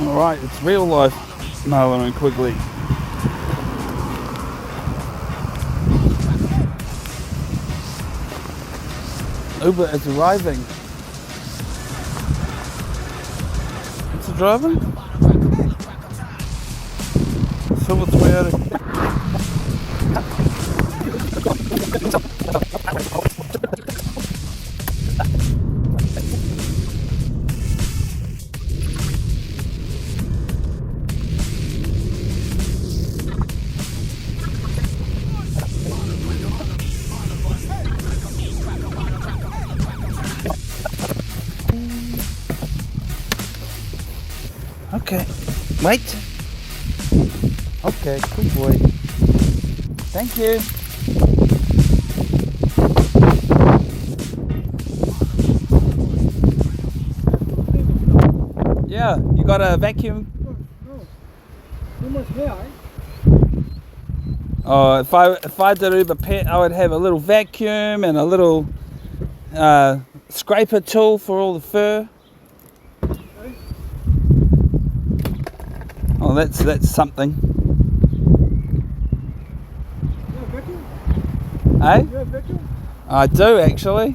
Alright, it's real life Lawson and Quigley. Uber is arriving. What's it driving? Silver Toyota. Okay, wait. Okay, good boy. Thank you. Yeah, you got a vacuum? Oh, if I did Uber Pet, I would have a little vacuum and a little scraper tool for all the fur. Oh, that's something. Eh? I do actually.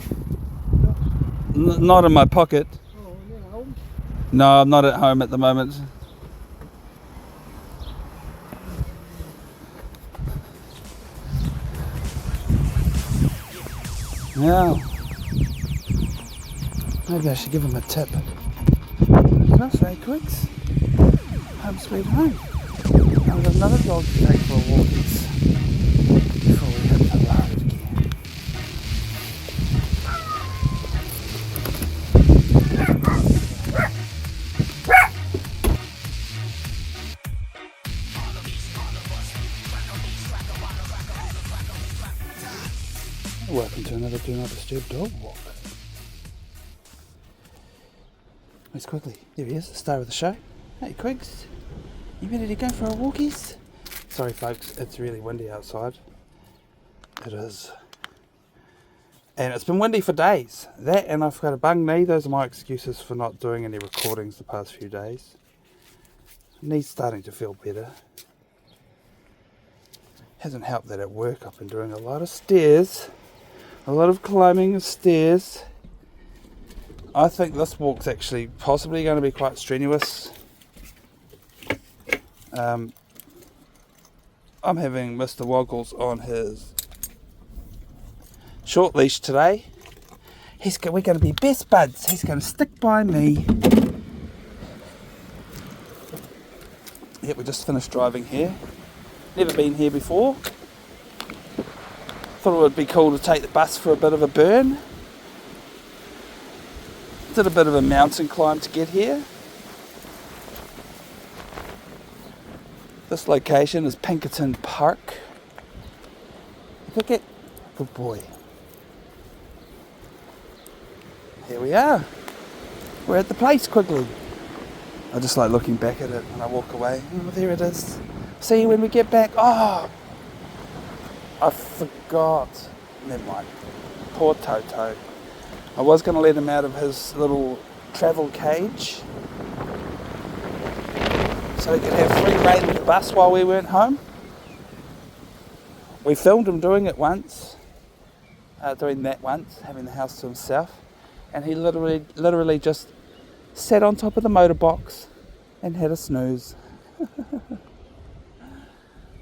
Not in my pocket. No, I'm not at home at the moment. Yeah. Maybe I should give him a tip. Can I say, Quicks? Home sweet home. I've got another dog to take for a walk before we hit the road again. Welcome to another Do Not Disturb dog walk. Where's Quigley? There he is, the star of the show. Hey Quigs, you ready to go for a walkies? Sorry folks, it's really windy outside. It is. And it's been windy for days. That and I've got a bung knee. Those are my excuses for not doing any recordings the past few days. Knee's starting to feel better. Hasn't helped that at work I've been doing a lot of stairs. A lot of climbing of stairs. I think this walk's actually possibly going to be quite strenuous. I'm having Mr. Woggles on his short leash today. We're going to be best buds. He's going to stick by me. Yeah, we just finished driving here. Never been here before. Thought it would be cool to take the bus for a bit of a burn. Did a bit of a mountain climb to get here. This location is Pinkerton Park. Look at, good boy. Here we are. We're at the place, Quigley. I just like looking back at it when I walk away. Oh, there it is. See you when we get back. Oh, I forgot. Never mind. Poor Toto. I was going to let him out of his little travel cage so he could have free rein of the bus while we weren't home. We filmed him doing it once, having the house to himself, and he literally just sat on top of the motorbox and had a snooze.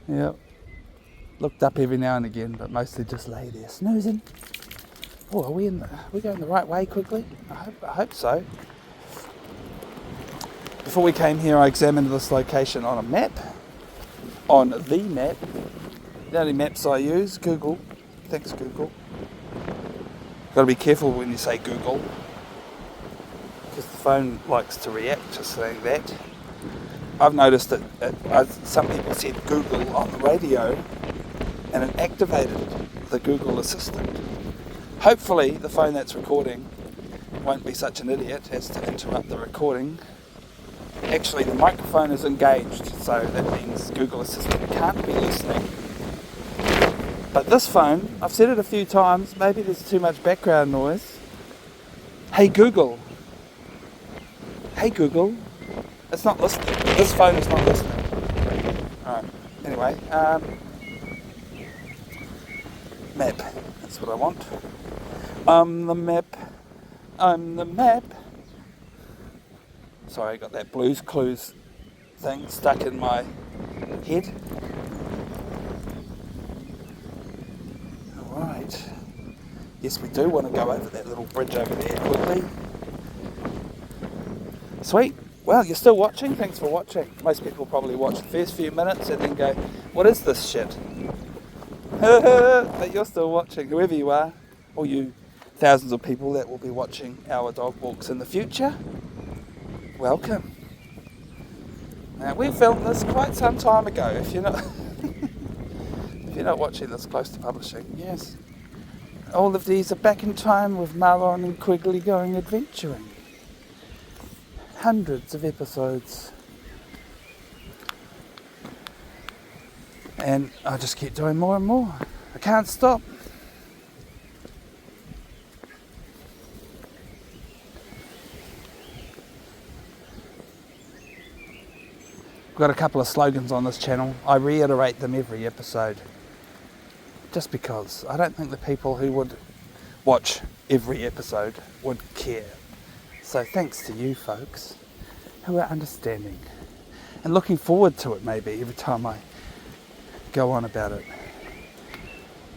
Yep. Looked up every now and again, but mostly just lay there snoozing. Oh, are we going the right way quickly? I hope so. Before we came here, I examined this location on a map. On the map. The only maps I use, Google. Thanks, Google. Got to be careful when you say Google, because the phone likes to react to saying that. I've noticed that some people said Google on the radio, and it activated the Google Assistant. Hopefully the phone that's recording won't be such an idiot as to interrupt the recording. Actually, the microphone is engaged, so that means Google Assistant can't be listening. But this phone, I've said it a few times, maybe there's too much background noise. Hey Google. Hey Google. It's not listening. This phone is not listening. Alright, anyway, map. That's what I want. The map. I'm the map. Sorry, I got that Blues Clues thing stuck in my head. Alright. Yes, we do want to go over that little bridge over there quickly. Sweet. Well, you're still watching? Thanks for watching. Most people probably watch the first few minutes and then go, what is this shit? But you're still watching, whoever you are, or you thousands of people that will be watching our dog walks in the future. Welcome. Now, we filmed this quite some time ago, if you're not if you're not watching this close to publishing. Yes. All of these are back in time with Marlon and Quigley going adventuring. Hundreds of episodes. And I just keep doing more and more. I can't stop. I've got a couple of slogans on this channel. I reiterate them every episode. Just because I don't think the people who would watch every episode would care. So thanks to you folks who are understanding and looking forward to it maybe every time I go on about it.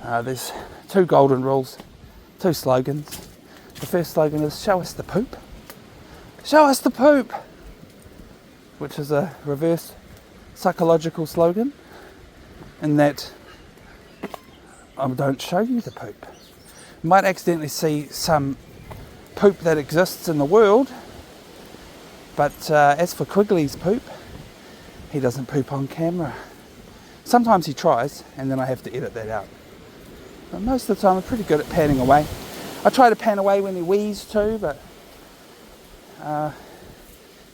There's 2 golden rules, 2 slogans. The first slogan is show us the poop. Show us the poop! Which is a reverse psychological slogan in that I don't show you the poop. You might accidentally see some poop that exists in the world, but as for Quigley's poop, he doesn't poop on camera. Sometimes he tries and then I have to edit that out, but most of the time I'm pretty good at panning away. I try to pan away when he wheezes too, but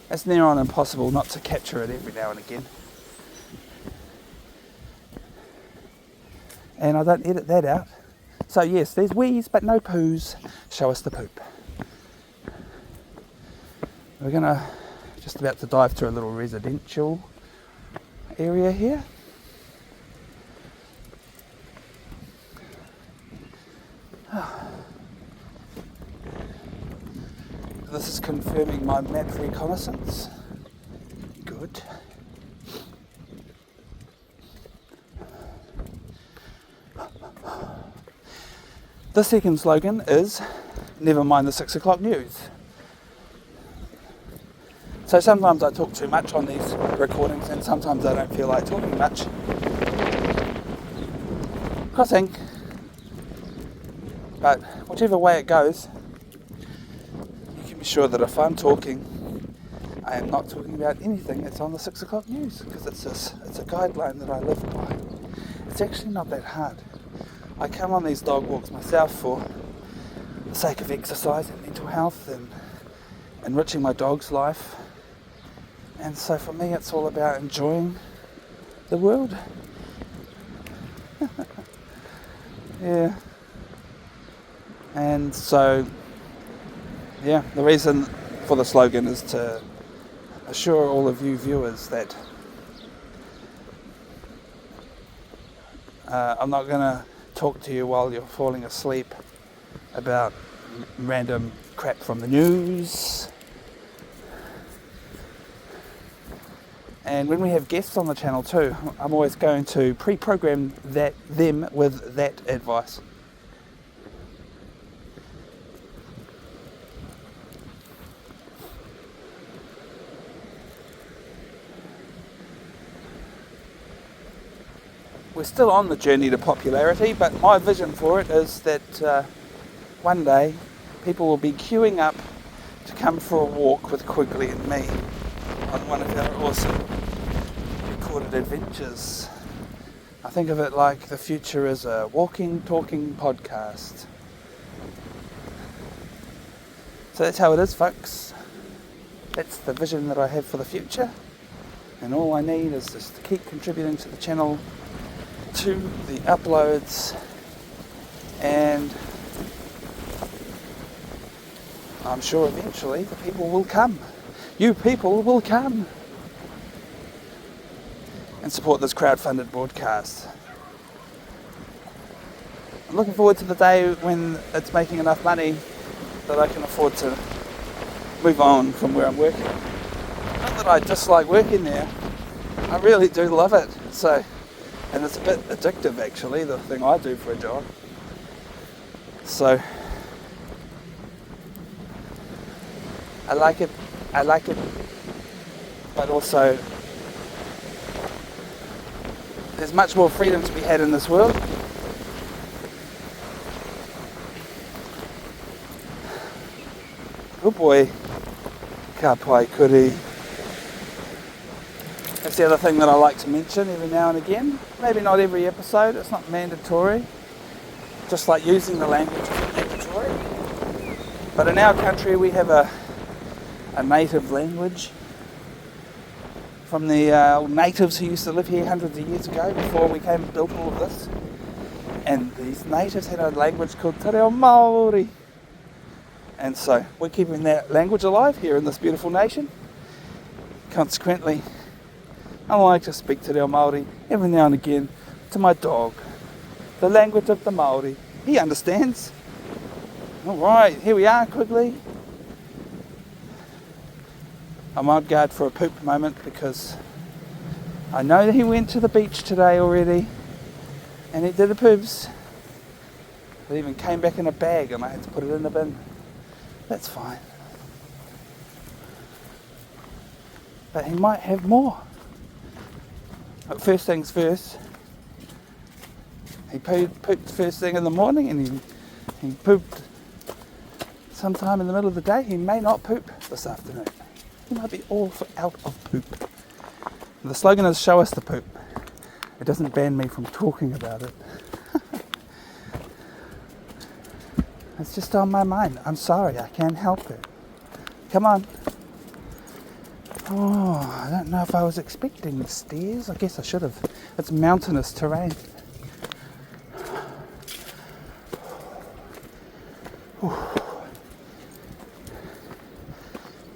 it's near on impossible not to capture it every now and again, and I don't edit that out. So yes, there's wheeze but no poos. Show us the poop. We're just about to dive through a little residential area here. This is confirming my map reconnaissance. Good. The second slogan is never mind the 6 o'clock news. So sometimes I talk too much on these recordings and sometimes I don't feel like talking much. Crossing. But whichever way it goes, you can be sure that if I'm talking, I am not talking about anything that's on the 6 o'clock news, because it's a guideline that I live by. It's actually not that hard. I come on these dog walks myself for the sake of exercise and mental health and enriching my dog's life. And so for me it's all about enjoying the world. Yeah. And so, yeah, the reason for the slogan is to assure all of you viewers that I'm not going to talk to you while you're falling asleep about random crap from the news. And when we have guests on the channel too, I'm always going to pre-program them with that advice. We're still on the journey to popularity, but my vision for it is that one day people will be queuing up to come for a walk with Quigley and me. on one of our awesome recorded adventures. I think of it like the future is a walking, talking podcast. So that's how it is, folks. That's the vision that I have for the future. And all I need is just to keep contributing to the channel, to the uploads, and I'm sure eventually the people will come. You people will come and support this crowd-funded broadcast. I'm looking forward to the day when it's making enough money that I can afford to move on from where I'm working. Not that I dislike working there, I really do love it. So, and it's a bit addictive actually, the thing I do for a job. So, I like it, but also there's much more freedom to be had in this world. Oh boy, ka pai kuri. That's the other thing that I like to mention every now and again. Maybe not every episode, it's not mandatory. Just like using the language isn't mandatory. But in our country we have a native language from the old natives who used to live here hundreds of years ago before we came and built all of this. And these natives had a language called Te Reo Māori. And so we're keeping that language alive here in this beautiful nation. Consequently, I like to speak Te Reo Māori every now and again to my dog. The language of the Māori. He understands. Alright, here we are, Quigley. I'm on guard for a poop moment because I know that he went to the beach today already and he did the poops. It even came back in a bag and I had to put it in the bin. That's fine. But he might have more. But first things first, he pooped first thing in the morning and he pooped sometime in the middle of the day. He may not poop this afternoon. He might be all out of poop. And the slogan is show us the poop. It doesn't ban me from talking about it. It's just on my mind. I'm sorry, I can't help it. Come on. Oh, I don't know if I was expecting the stairs. I guess I should have. It's mountainous terrain.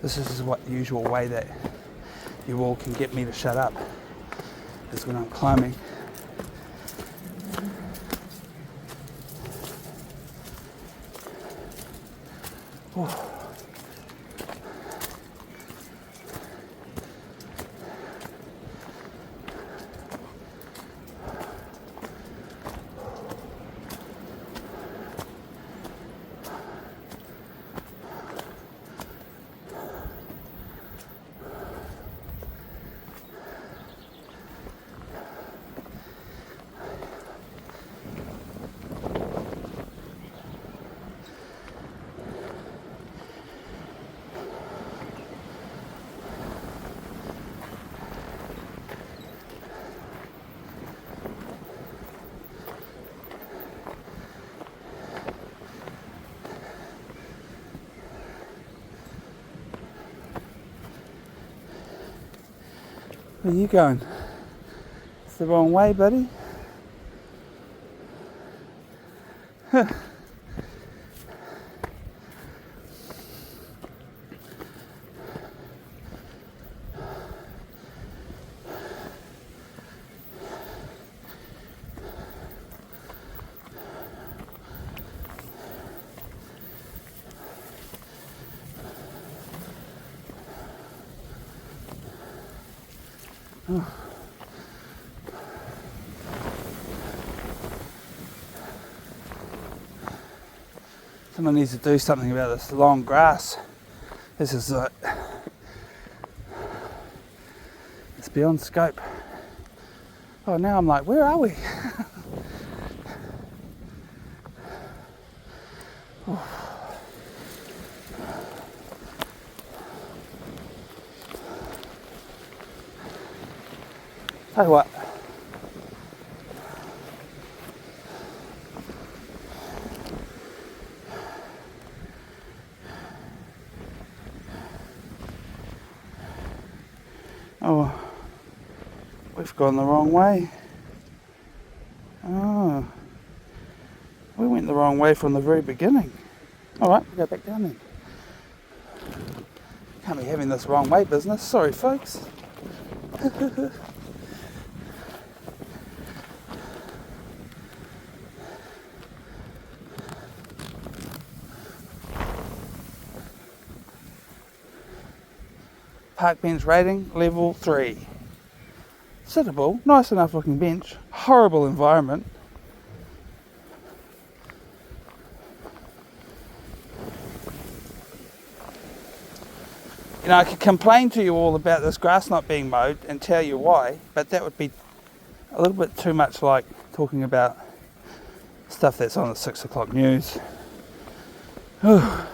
This is what usual way that you all can get me to shut up, is when I'm climbing. Oh. Where are you going? It's the wrong way, buddy. Oh. Someone needs to do something about this long grass. This is it's beyond scope. Oh, now I'm like, where are we? Tell you what. Oh, we've gone the wrong way. Oh, we went the wrong way from the very beginning. Alright, we'll go back down then. Can't be having this wrong way business. Sorry, folks. Park bench rating, level 3. Sittable, nice enough looking bench. Horrible environment. You know, I could complain to you all about this grass not being mowed and tell you why, but that would be a little bit too much like talking about stuff that's on the 6 o'clock news. So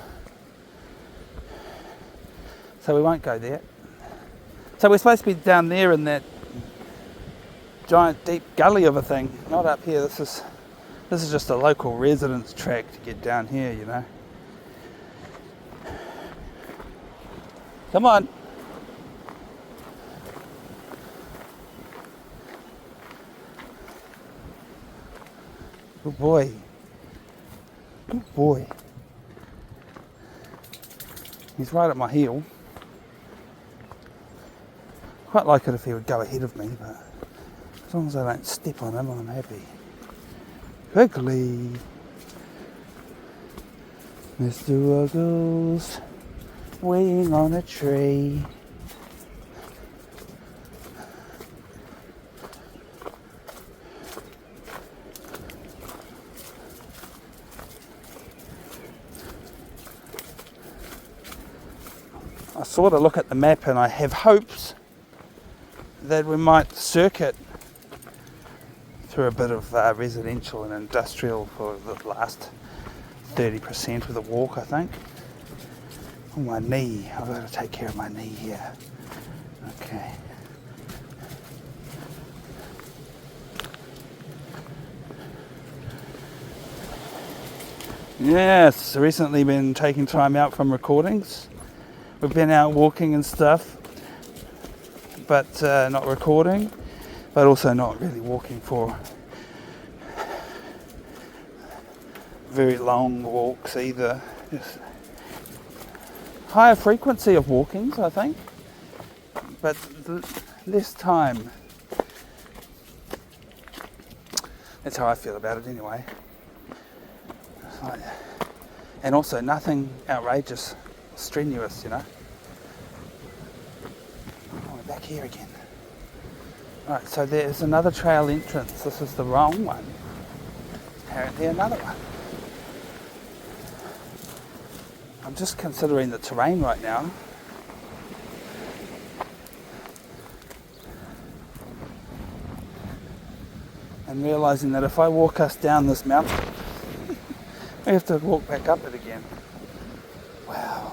we won't go there. So we're supposed to be down there in that giant deep gully of a thing, not up here. This is just a local residence track to get down here, you know. Come on. Good boy. Good boy. He's right at my heel. Quite like it if he would go ahead of me, but as long as I don't step on him, I'm happy. Quigley. Mr. Ruggles, waiting on a tree. I sort of look at the map and I have hopes that we might circuit through a bit of residential and industrial for the last 30% of the walk, I think. Oh, my knee. I've got to take care of my knee here. Okay. Yes, recently been taking time out from recordings. We've been out walking and stuff, but not recording, but also not really walking for very long walks either. Just higher frequency of walkings, I think, but less time. That's how I feel about it anyway. And also nothing outrageous, strenuous, you know. Oh, we're back here again. Right, so there's another trail entrance. This is the wrong one. Apparently another one. I'm just considering the terrain right now. And realising that if I walk us down this mountain, we have to walk back up it again. Wow.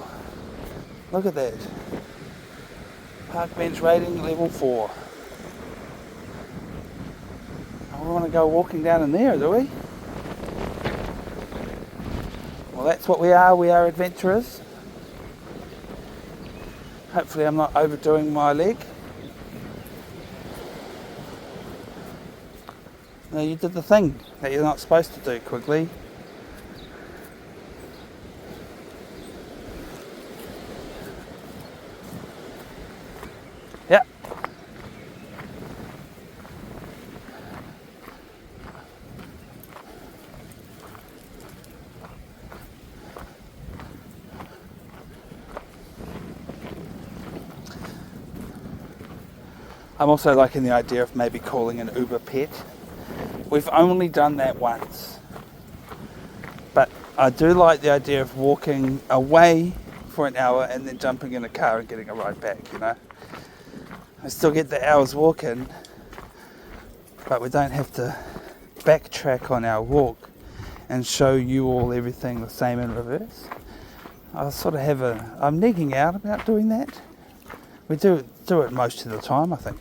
Look at that. Park bench rating level 4. Oh, we want to go walking down in there, do we? Well, that's what we are. We are adventurers. Hopefully I'm not overdoing my leg. No, you did the thing that you're not supposed to do, Quigley. Yeah. I'm also liking the idea of maybe calling an Uber pet. We've only done that once. But I do like the idea of walking away for an hour and then jumping in a car and getting a ride back, you know. I still get the hours walking, but we don't have to backtrack on our walk and show you all everything the same in reverse. I sort of have I'm negging out about doing that. We do it most of the time, I think.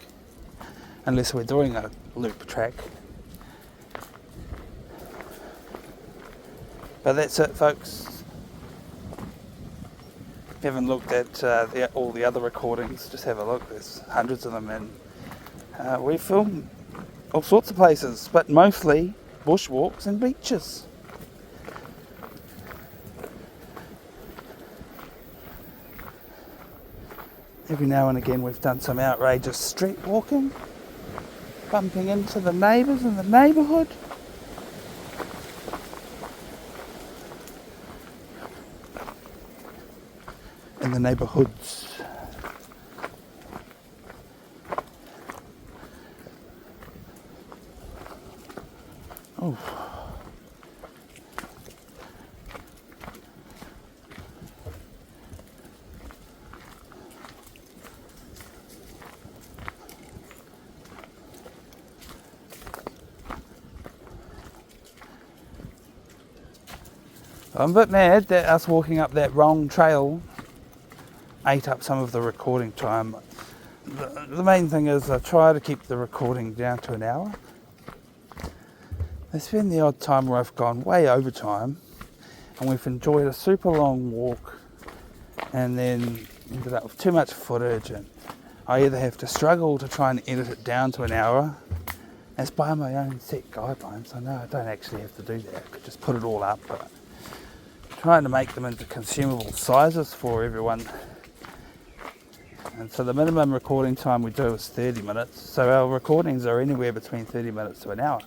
unless we're doing a loop track. But that's it, folks. If you haven't looked at all the other recordings, just have a look. There's hundreds of them, and we film all sorts of places, but mostly bushwalks and beaches. Every now and again we've done some outrageous street walking, bumping into the neighbours in the neighbourhood. In the neighbourhoods. Oh. I'm a bit mad that us walking up that wrong trail ate up some of the recording time. The main thing is I try to keep the recording down to an hour. There's been the odd time where I've gone way over time and we've enjoyed a super long walk and then ended up with too much footage, and I either have to struggle to try and edit it down to an hour. It's by my own set guidelines. I know I don't actually have to do that. I could just put it all up, but trying to make them into consumable sizes for everyone. And so the minimum recording time we do is 30 minutes. So our recordings are anywhere between 30 minutes to an hour.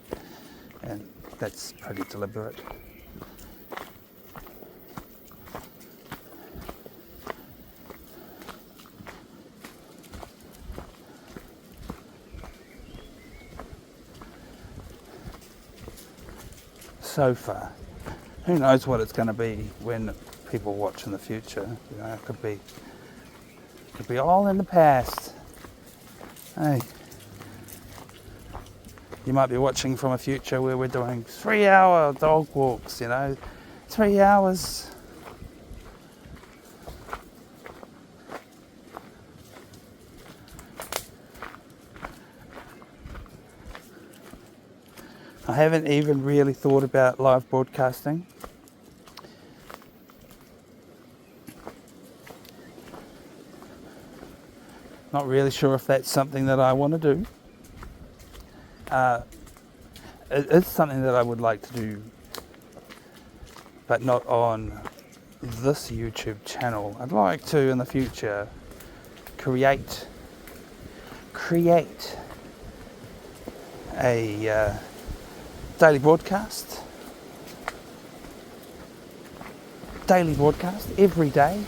And that's pretty deliberate. So far. Who knows what it's going to be when people watch in the future. You know, it could be all in the past. Hey, you might be watching from a future where we're doing 3-hour dog walks, 3 hours. I haven't even really thought about live broadcasting. Not really sure if that's something that I want to do. It is something that I would like to do, but not on this YouTube channel. I'd like to, in the future, create a daily broadcast every day.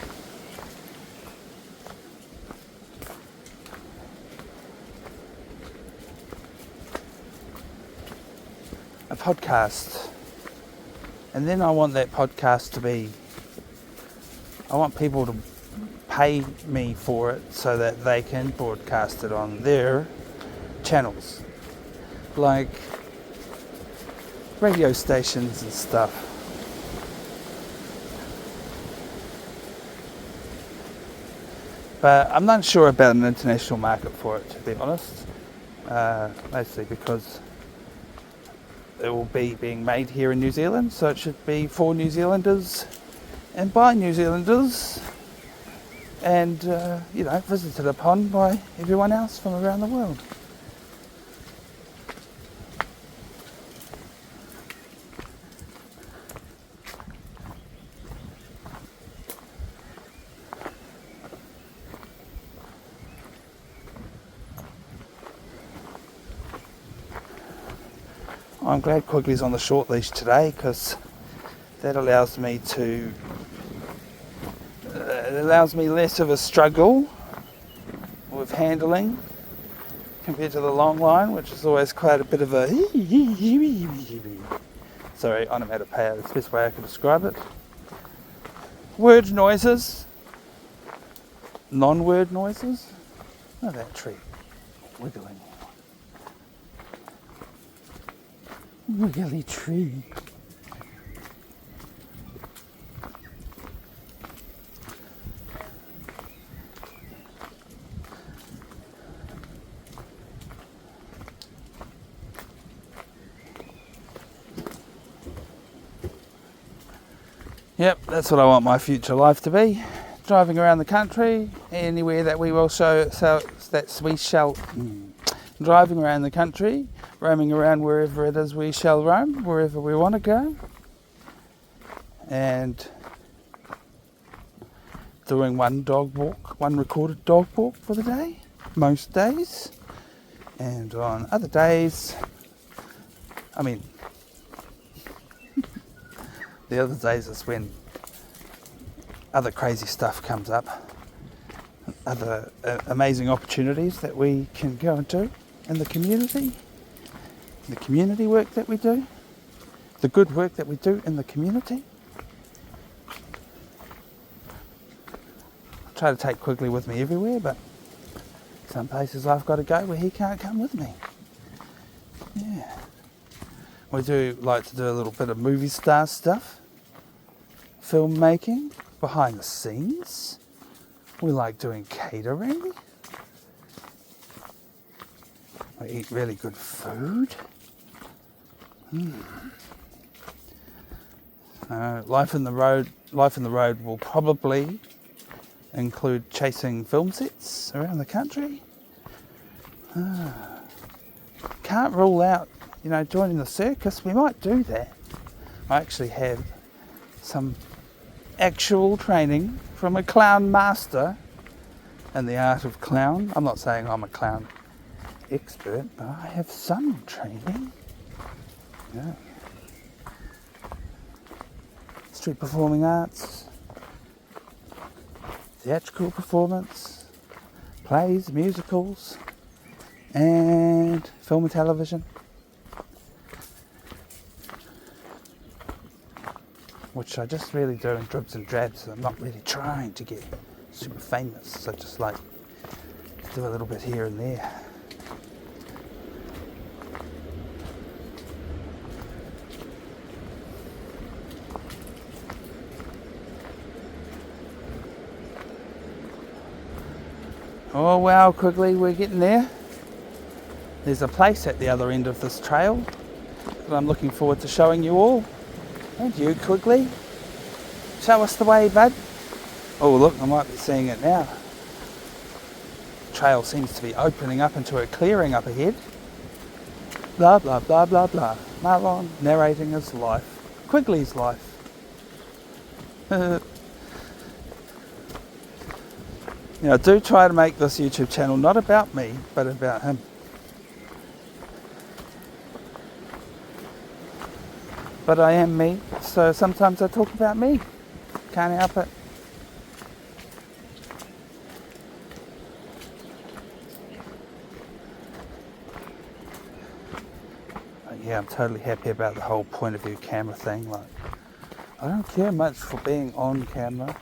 A podcast, and then I want that podcast to be, I want people to pay me for it so that they can broadcast it on their channels, like radio stations and stuff. But I'm not sure about an international market for it, to be honest, mostly because it will be being made here in New Zealand, so it should be for New Zealanders and by New Zealanders, and visited upon by everyone else from around the world. I'm glad Quigley's on the short leash today, because that allows me less of a struggle with handling compared to the long line, which is always quite a bit of a sorry, onomatopoeia, that's the best way I can describe it. Word noises, non-word noises. Look at that tree wiggling. Wiggly tree. Yep, that's what I want my future life to be. Driving around the country, anywhere that we will driving around the country, roaming around wherever it is we shall roam, wherever we want to go, and doing one recorded dog walk for the day, most days, and on other days, the other days is when other crazy stuff comes up, other amazing opportunities that we can go and do in the community work that we do, the good work that we do in the community. I try to take Quigley with me everywhere, but some places I've got to go where he can't come with me. Yeah. We do like to do a little bit of movie star stuff, filmmaking, behind the scenes. We like doing catering. We eat really good food. Life in the road will probably include chasing film sets around the country. Can't rule out, joining the circus. We might do that. I actually have some actual training from a clown master in the art of clown. I'm not saying I'm a clown expert, but I have some training. Yeah. Street performing arts, theatrical performance, plays, musicals, and film and television, which I just really do in dribs and drabs. I'm not really trying to get super famous, so I just like to do a little bit here and there. Oh wow, Quigley, we're getting there. There's a place at the other end of this trail that I'm looking forward to showing you all. And you, Quigley, show us the way, bud. Oh look, I might be seeing it now. The trail seems to be opening up into a clearing up ahead. Blah, blah, blah, blah, blah. Marlon narrating his life. Quigley's life. I do try to make this YouTube channel not about me, but about him. But I am me, so sometimes I talk about me. Can't help it. But yeah, I'm totally happy about the whole point of view camera thing. Like, I don't care much for being on camera.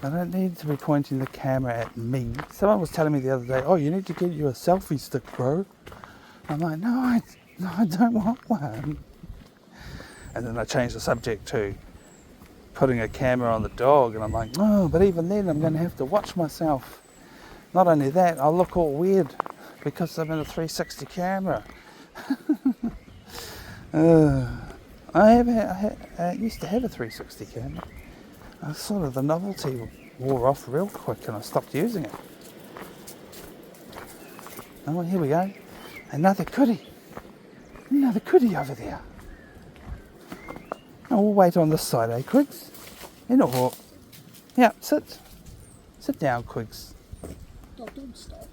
I don't need to be pointing the camera at me. Someone was telling me the other day, oh, you need to get you a selfie stick, bro. I'm like, no, I don't want one. And then I changed the subject to putting a camera on the dog, and I'm like, oh, but even then I'm going to have to watch myself. Not only that, I'll look all weird because I'm in a 360 camera. I used to have a 360 camera. Sort of the novelty wore off real quick and I stopped using it. Oh, here we go. Another goodie over there. Oh, we'll wait on this side, eh, Quigs? In a walk. Yeah, sit down, Quigs. Don't stop.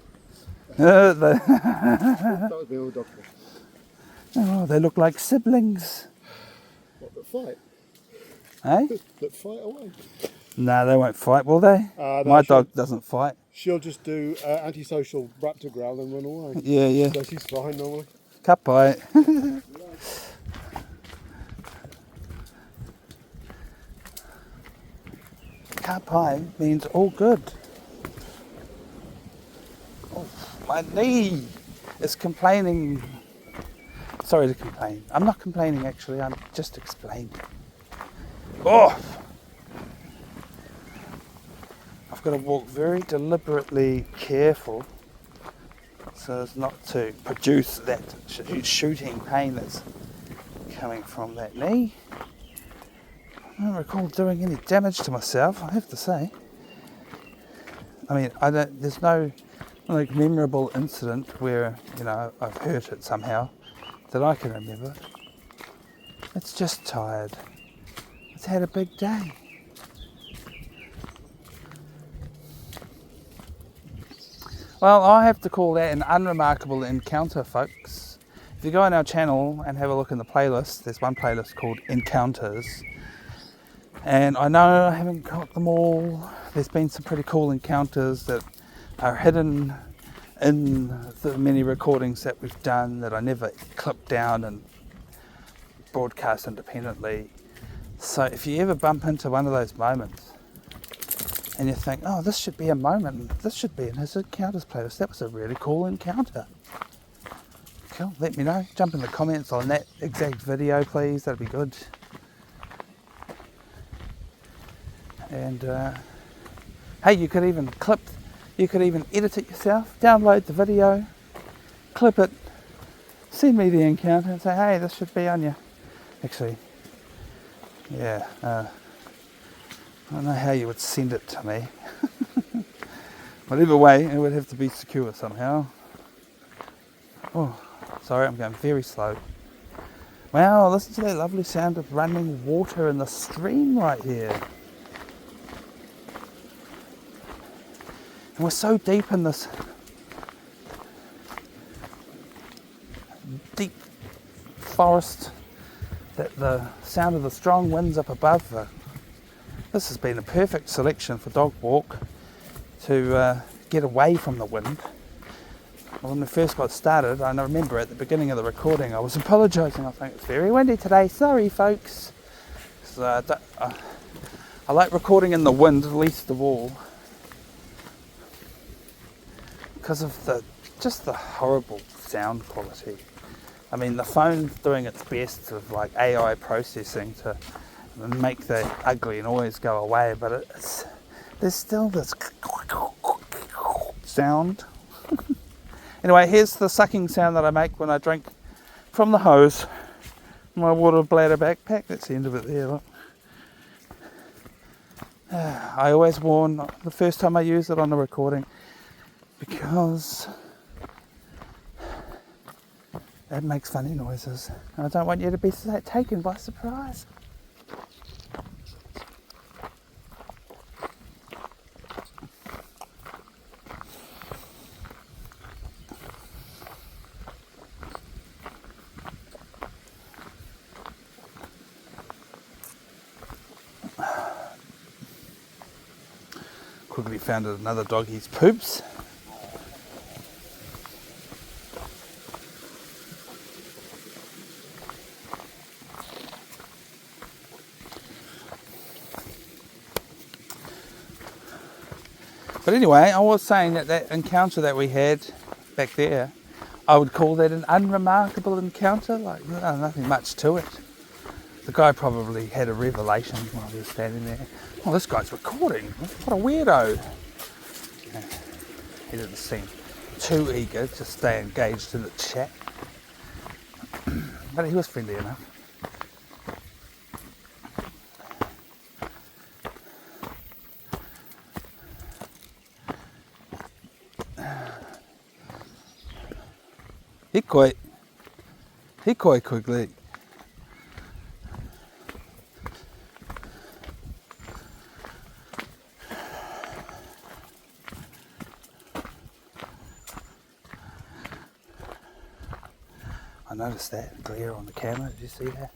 That would be all dog. Oh, they look like siblings. What, that fight? Eh? That fight away? No, they won't fight, will they? No, my dog doesn't fight. She'll just do antisocial raptor growl and run away. Yeah. So she's fine normally. Cut bite. Cut pie means all good. Oh, my knee is complaining. Sorry to complain. I'm not complaining actually, I'm just explaining. Oh! I've got to walk very deliberately careful so as not to produce that shooting pain that's coming from that knee. I don't recall doing any damage to myself, I have to say. I mean, there's no like memorable incident where, you know, I've hurt it somehow that I can remember. It's just tired. It's had a big day. Well, I have to call that an unremarkable encounter, folks. If you go on our channel and have a look in the playlist, there's one playlist called Encounters. And I know I haven't got them all. There's been some pretty cool encounters that are hidden in the many recordings that we've done that I never clipped down and broadcast independently. So if you ever bump into one of those moments and you think, oh, this should be a moment, this should be in his encounters playlist, that was a really cool encounter. Cool, let me know. Jump in the comments on that exact video, please. That'd be good. And hey, you could even edit it yourself, download the video, clip it, send me the encounter and say, hey, this should be on you. Actually, yeah, I don't know how you would send it to me. Whatever way, it would have to be secure somehow. Oh, sorry, I'm going very slow. Wow, listen to that lovely sound of running water in the stream right here. And we're so deep in this deep forest that the sound of the strong winds up above. This has been a perfect selection for dog walk to get away from the wind. When we first got started, I remember at the beginning of the recording I was apologising. I think it's very windy today, sorry folks. So, I like recording in the wind least of all, because of the horrible sound quality. I mean, the phone's doing its best of like AI processing to make the ugly noise go away, but there's still this sound. Anyway, here's the sucking sound that I make when I drink from the hose, my water bladder backpack. That's the end of it there, look. I always warn the first time I use it on the recording, because it makes funny noises. And I don't want you to be taken by surprise. Quigley found another doggy's poops. But anyway, I was saying that encounter that we had back there, I would call that an unremarkable encounter. Like, nothing much to it. The guy probably had a revelation while he was standing there. Oh, this guy's recording. What a weirdo. Yeah, he didn't seem too eager to stay engaged in the chat. But he was friendly enough. Hikoi Quigley. I noticed that glare on the camera. Did you see that?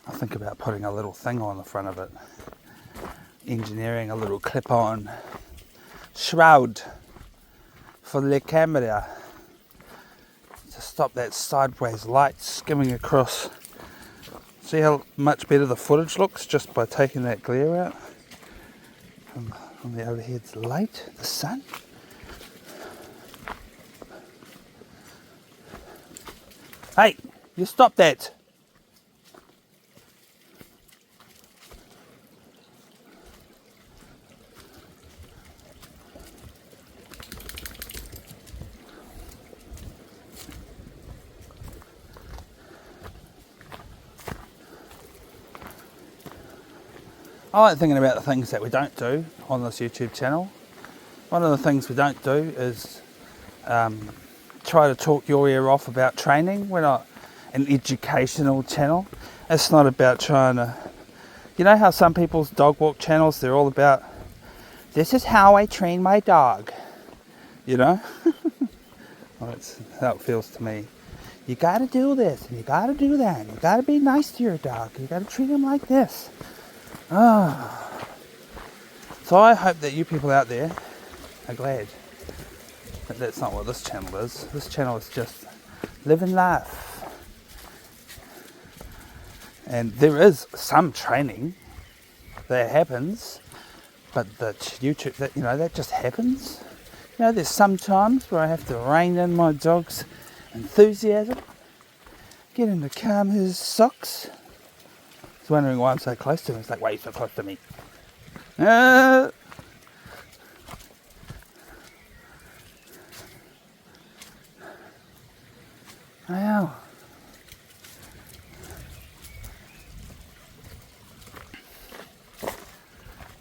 I think about putting a little thing on the front of it. Engineering a little clip-on shroud for the camera to stop that sideways light skimming across. See how much better the footage looks just by taking that glare out from the overhead's light, the sun. Hey, you stop that! I like thinking about the things that we don't do on this YouTube channel. One of the things we don't do is try to talk your ear off about training. We're not an educational channel. It's not about trying to... You know how some people's dog walk channels, they're all about, this is how I train my dog. You know? Well, that's how it feels to me. You gotta do this, and you gotta do that, and you gotta be nice to your dog. You gotta treat him like this. Oh. So I hope that you people out there are glad that that's not what this channel is. This channel is just living life. And there is some training that happens, but the YouTube, that just happens. There's some times where I have to rein in my dog's enthusiasm, get him to calm his socks. He's wondering why I'm so close to him. It's like, why are you so close to me? Ow.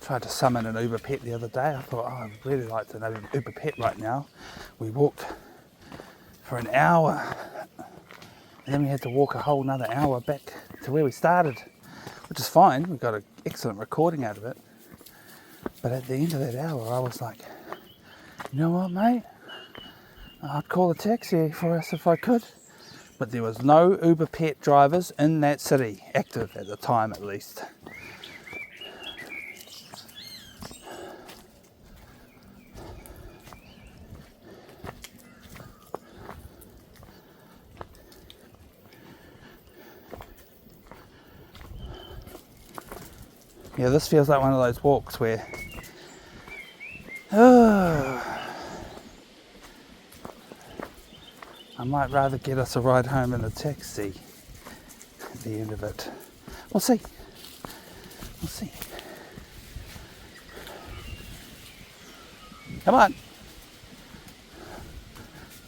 Tried to summon an Uber pet the other day. I thought, I'd really like to know an Uber pet right now. We walked for an hour, and then we had to walk a whole another hour back to where we started, which is fine. We got an excellent recording out of it. But at the end of that hour, I was like, you know what, mate? I'd call a taxi for us if I could. But there was no Uber pet drivers in that city, active at the time at least. Yeah, this feels like one of those walks where I might rather get us a ride home in a taxi at the end of it. We'll see. We'll see. Come on.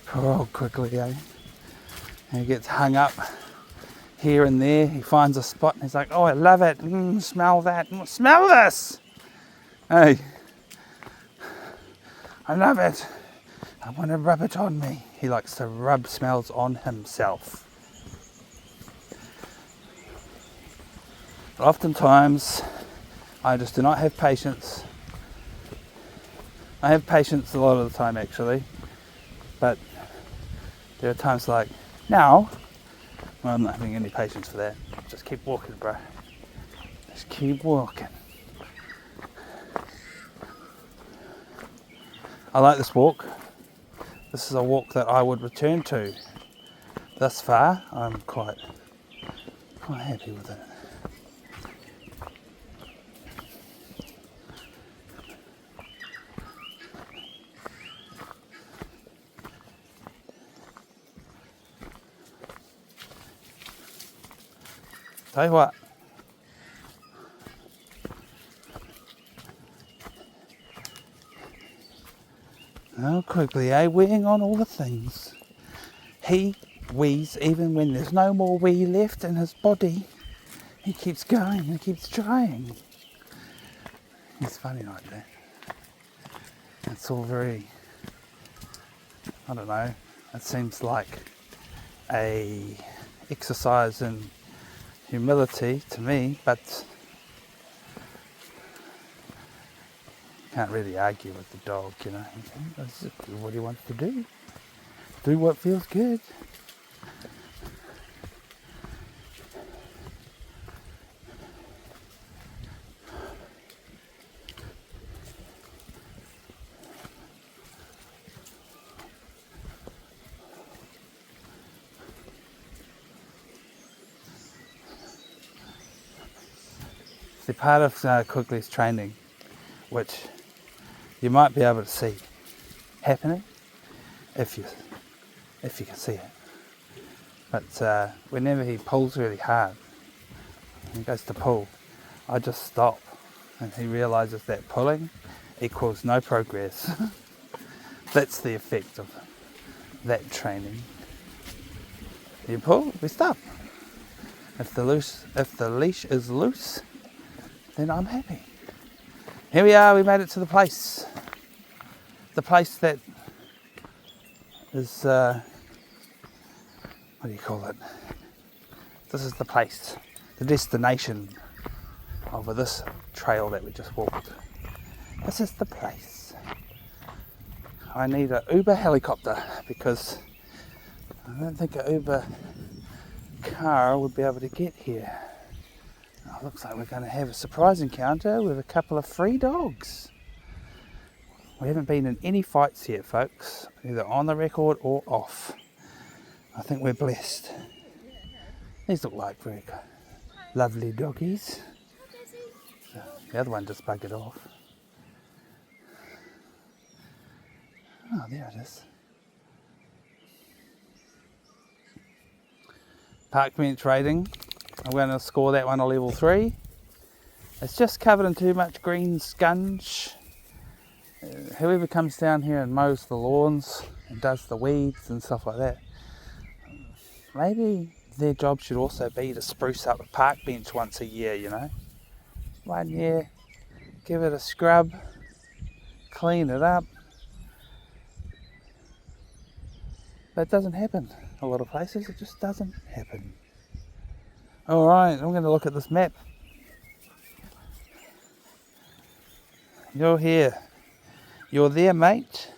Poor old Quigley, eh? He gets hung up here and there. He finds a spot and he's like, oh, I love it. Smell that. Smell this. Hey, I love it. I want to rub it on me. He likes to rub smells on himself. But oftentimes, I just do not have patience. I have patience a lot of the time, actually. But there are times like now, well, I'm not having any patience for that. Just keep walking, bro. Just keep walking. I like this walk. This is a walk that I would return to. Thus far, I'm quite happy with it. Tell you what. Oh, Quigley, weeing on all the things. He wees even when there's no more wee left in his body. He keeps going, he keeps trying. He's funny like that. It's all very, I don't know, it seems like a exercise in humility to me, but can't really argue with the dog, you know. That's just what he wants to do. Do what feels good. See, part of Quigley's training, which you might be able to see happening if you can see it. But whenever he pulls really hard, he goes to pull, I just stop, and he realises that pulling equals no progress. That's the effect of that training. You pull, we stop. If the leash is loose, then I'm happy. Here we are, we made it to the place. The place that is, what do you call it? This is the place, the destination of this trail that we just walked. This is the place. I need an Uber helicopter because I don't think an Uber car would be able to get here. Oh, looks like we're going to have a surprise encounter with a couple of free dogs. We haven't been in any fights yet, folks, either on the record or off. I think we're blessed. These look like very lovely doggies. The other one just buggered off. Oh, there it is. Park bench rating. I'm going to score that one a level 3. It's just covered in too much green scunge. Whoever comes down here and mows the lawns and does the weeds and stuff like that, maybe their job should also be to spruce up the park bench once a year, you know. 1 year, give it a scrub, clean it up. But it doesn't happen a lot of places, it just doesn't happen. Alright, I'm going to look at this map. You're here. You're there, mate?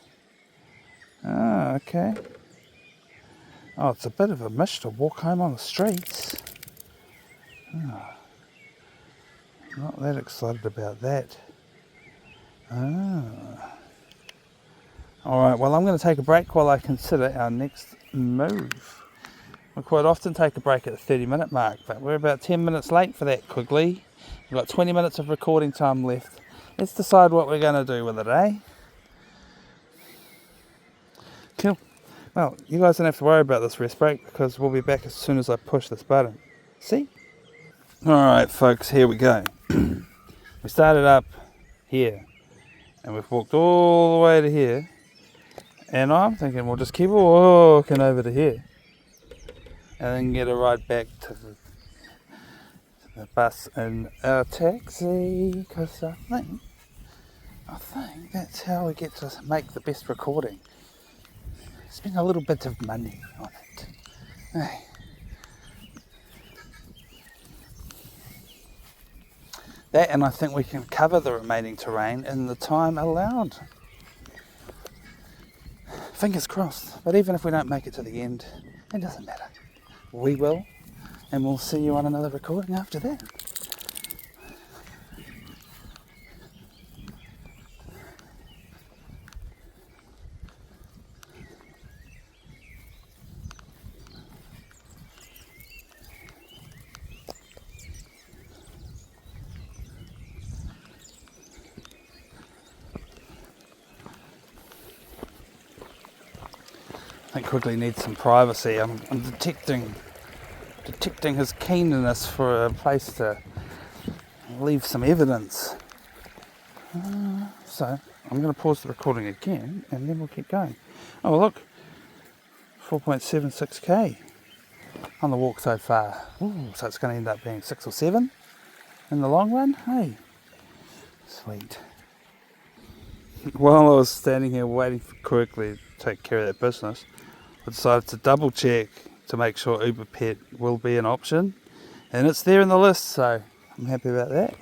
Oh, okay. Oh, it's a bit of a mish to walk home on the streets. Oh, not that excited about that. Oh. Alright, well I'm going to take a break while I consider our next move. We quite often take a break at the 30-minute mark, but we're about 10 minutes late for that, Quigley. We've got 20 minutes of recording time left. Let's decide what we're going to do with it, eh? Cool. Well, you guys don't have to worry about this rest break because we'll be back as soon as I push this button. See? Alright folks, here we go. We started up here and we've walked all the way to here, and I'm thinking we'll just keep walking over to here and then get a ride back to the bus and our taxi, because I think that's how we get to make the best recording. Spend a little bit of money on it. Hey. That, and I think we can cover the remaining terrain in the time allowed. Fingers crossed. But even if we don't make it to the end, it doesn't matter. We will, and we'll see you on another recording after that. I think Quigley needs some privacy. I'm detecting his keenness for a place to leave some evidence. So I'm going to pause the recording again and then we'll keep going. Oh look, 4.76k on the walk so far. Ooh, so it's going to end up being 6 or 7 in the long run. Hey, sweet. While I was standing here waiting for Quigley to take care of that business, I decided to double check to make sure Uber Pet will be an option, and it's there in the list, so I'm happy about that.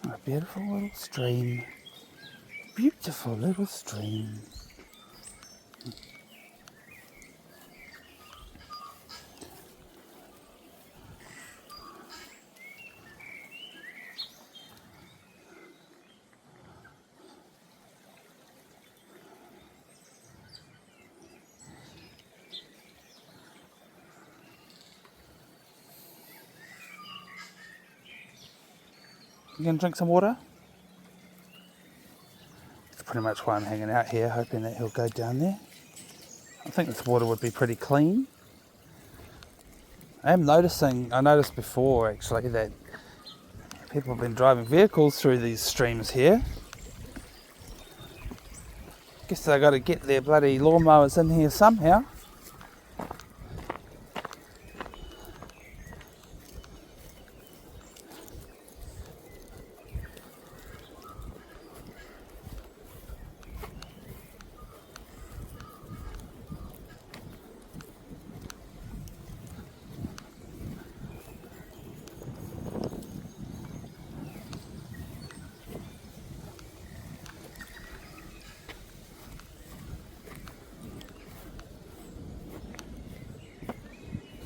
A beautiful little stream. Beautiful little stream. You gonna drink some water? That's pretty much why I'm hanging out here, hoping that he'll go down there. think this water would be pretty clean. I noticed before actually that people have been driving vehicles through these streams here. Guess they got to get their bloody lawnmowers in here somehow.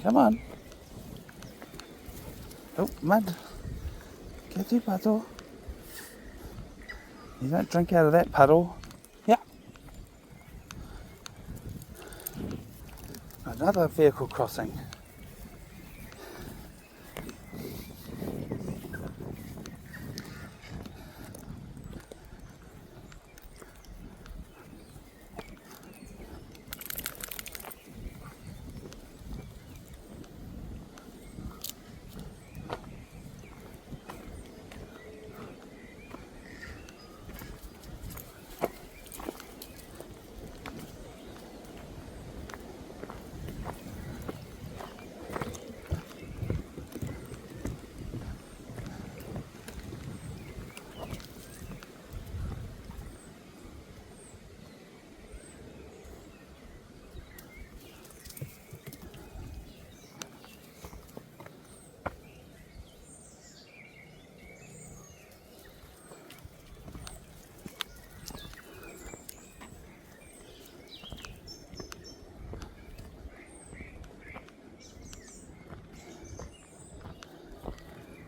Come on. Oh, mud. Get your puddle. You don't drink out of that puddle. Yeah. Another vehicle crossing.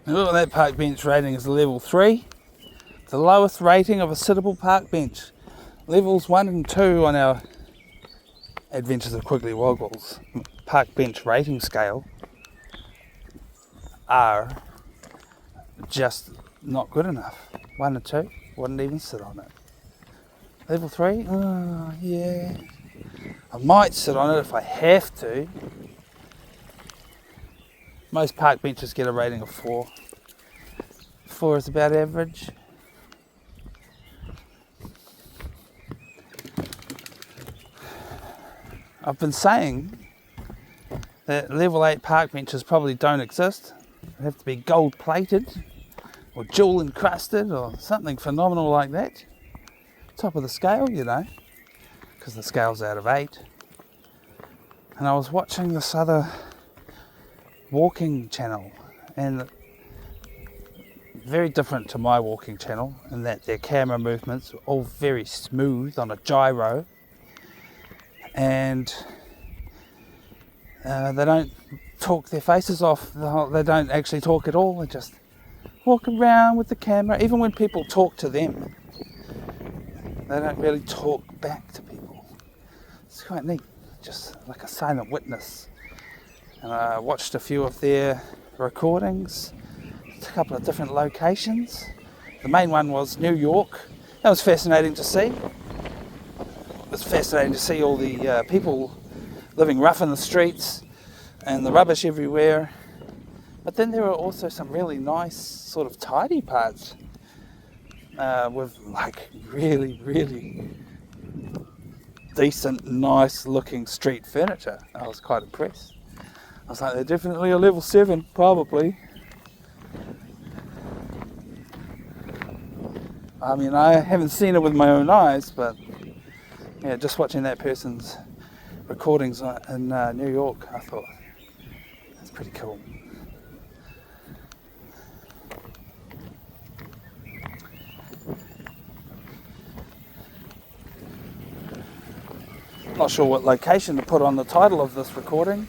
Look at that park bench rating is a level 3. The lowest rating of a sittable park bench. Levels 1 and 2 on our Adventures of Quigley Woggles park bench rating scale are just not good enough. 1 and 2 wouldn't even sit on it. Level 3, oh yeah. I might sit on it if I have to. Most park benches get a rating of 4. 4 is about average. I've been saying that level 8 park benches probably don't exist. They have to be gold plated or jewel encrusted or something phenomenal like that. Top of the scale, you know, because the scale's out of 8. And I was watching this other walking channel, and very different to my walking channel in that their camera movements are all very smooth on a gyro, and they don't talk their faces off. They don't actually talk at all. They just walk around with the camera. Even when people talk to them, they don't really talk back to people. It's quite neat, just like a silent witness. And I watched a few of their recordings, a couple of different locations. The main one was New York. That was fascinating to see. It was fascinating to see all the people living rough in the streets and the rubbish everywhere. But then there were also some really nice, sort of tidy parts with like really, really decent, nice looking street furniture. I was quite impressed. I was like, they're definitely a level 7, probably. I mean, I haven't seen it with my own eyes, but yeah, just watching that person's recordings in New York, I thought, that's pretty cool. Not sure what location to put on the title of this recording.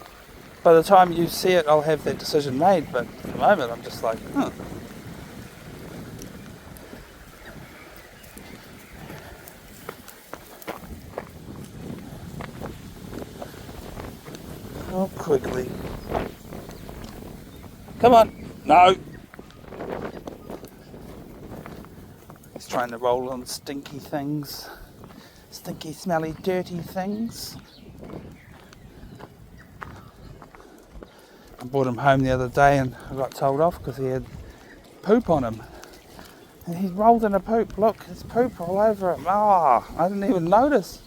By the time you see it, I'll have that decision made, but at the moment I'm just like, Oh, Quigley. Come on. No. He's trying to roll on stinky things. Stinky, smelly, dirty things. brought him home the other day and I got told off because he had poop on him. And he's rolled in a poop. Look, there's poop all over him. Ah, I didn't even notice.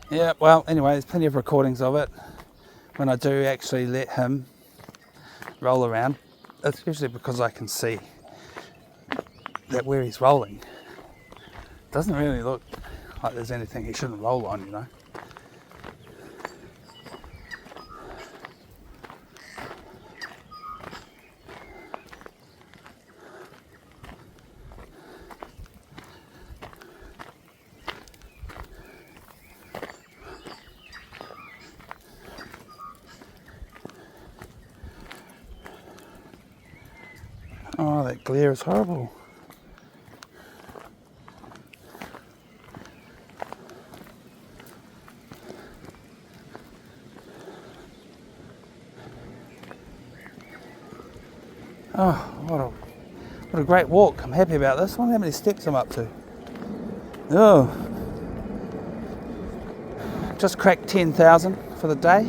Yeah, well, anyway, there's plenty of recordings of it. When I do actually let him roll around, it's usually because I can see that where he's rolling doesn't really look like there's anything he shouldn't roll on, you know. Oh, that glare is horrible. Oh, what a great walk. I'm happy about this. I wonder how many steps I'm up to. Oh, just cracked 10,000 for the day.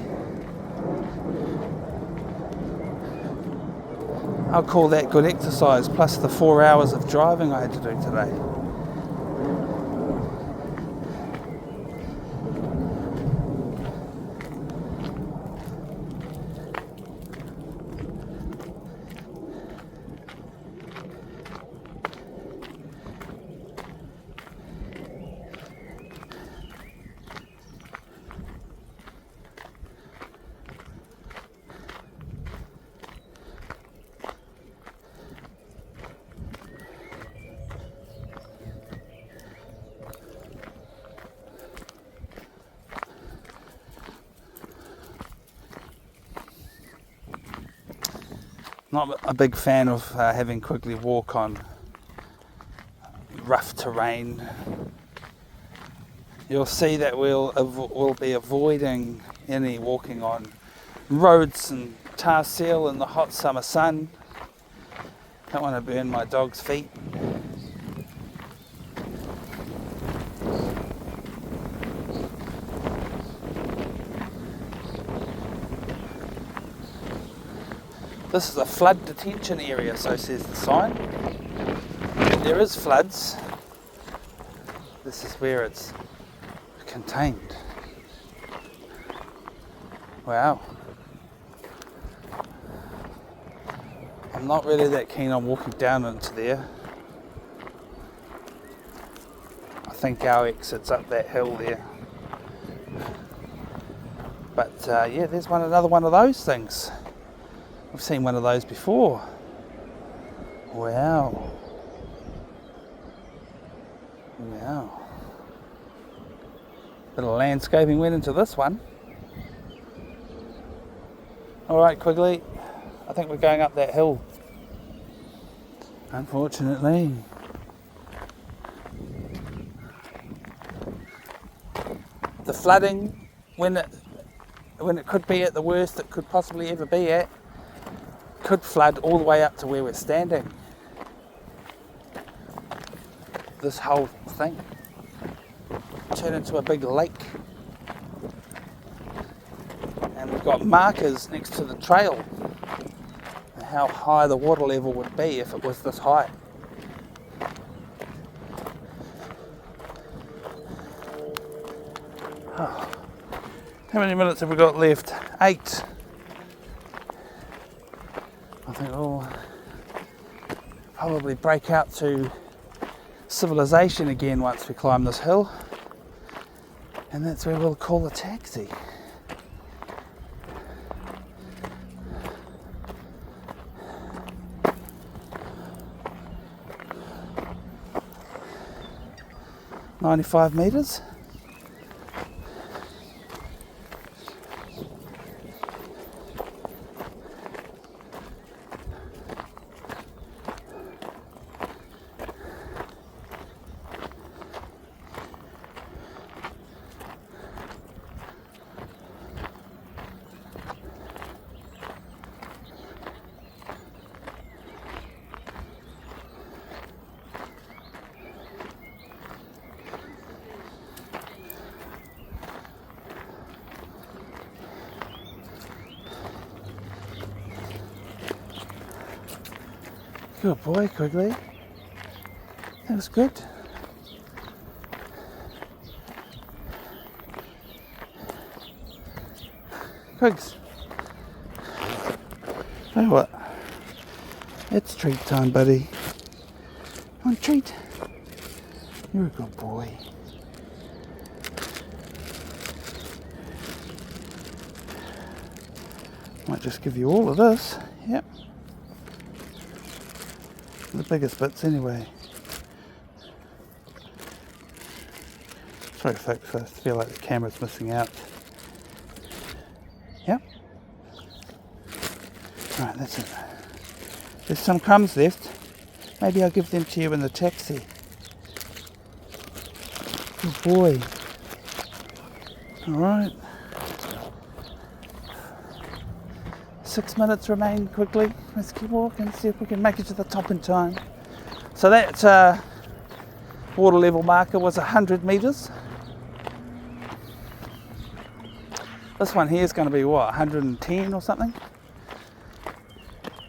I'll call that good exercise, plus the 4 hours of driving I had to do today. Not a big fan of having Quigley walk on rough terrain. You'll see that we'll be avoiding any walking on roads and tar seal in the hot summer sun. Don't want to burn my dog's feet. This is a flood detention area, so says the sign. If there is floods, this is where it's contained. Wow. I'm not really that keen on walking down into there. I think our exit's up that hill there. But yeah, there's another one of those things. I've seen one of those before. Wow. Wow. Bit of landscaping went into this one. Alright, Quigley. I think we're going up that hill. Unfortunately. The flooding, when it could be at the worst it could possibly ever be at, could flood all the way up to where we're standing. This whole thing turn into a big lake. And we've got markers next to the trail and how high the water level would be if it was this high. Oh. How many minutes have we got left? 8. I think we'll probably break out to civilization again once we climb this hill, and that's where we'll call a taxi. "95 metres. Good boy, Quigley. That was good. Quigs. Tell you what. It's treat time, buddy. Come on, treat. You're a good boy. Might just give you all of this. Yep. The biggest bits anyway. Sorry folks, I feel like the camera's missing out. Yep. Right, that's it. There's some crumbs left. Maybe I'll give them to you in the taxi. Good boy. Alright. 6 minutes remain quickly. Let's keep walking, see if we can make it to the top in time. So that water level marker was 100 metres. This one here is going to be what, 110 or something?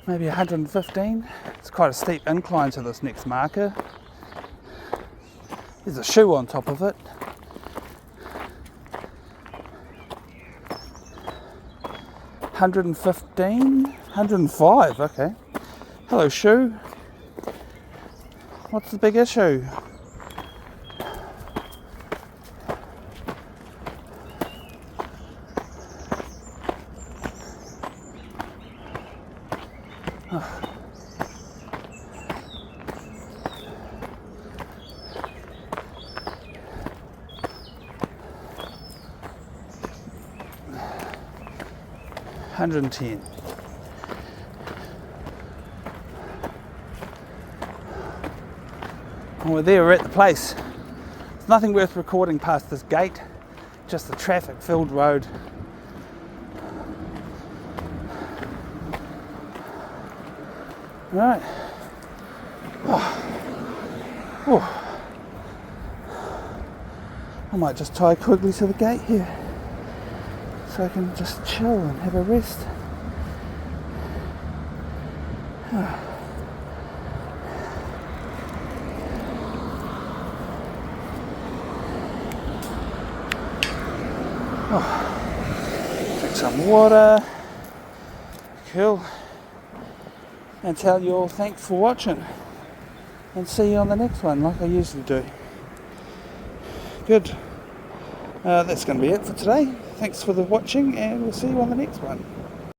Maybe 115. It's quite a steep incline to this next marker. There's a shoe on top of it. $115, 105, okay. Hello, shoe. What's the big issue? Oh. $110. And we're there, we're at the place. There's nothing worth recording past this gate, just the traffic filled road. Right. Oh. I might just tie Quigley to the gate here, so I can just chill and have a rest. Drink some water. Cool. And tell you all thanks for watching. And see you on the next one, like I usually do. Good. That's going to be it for today. Thanks for the watching, and we'll see you on the next one.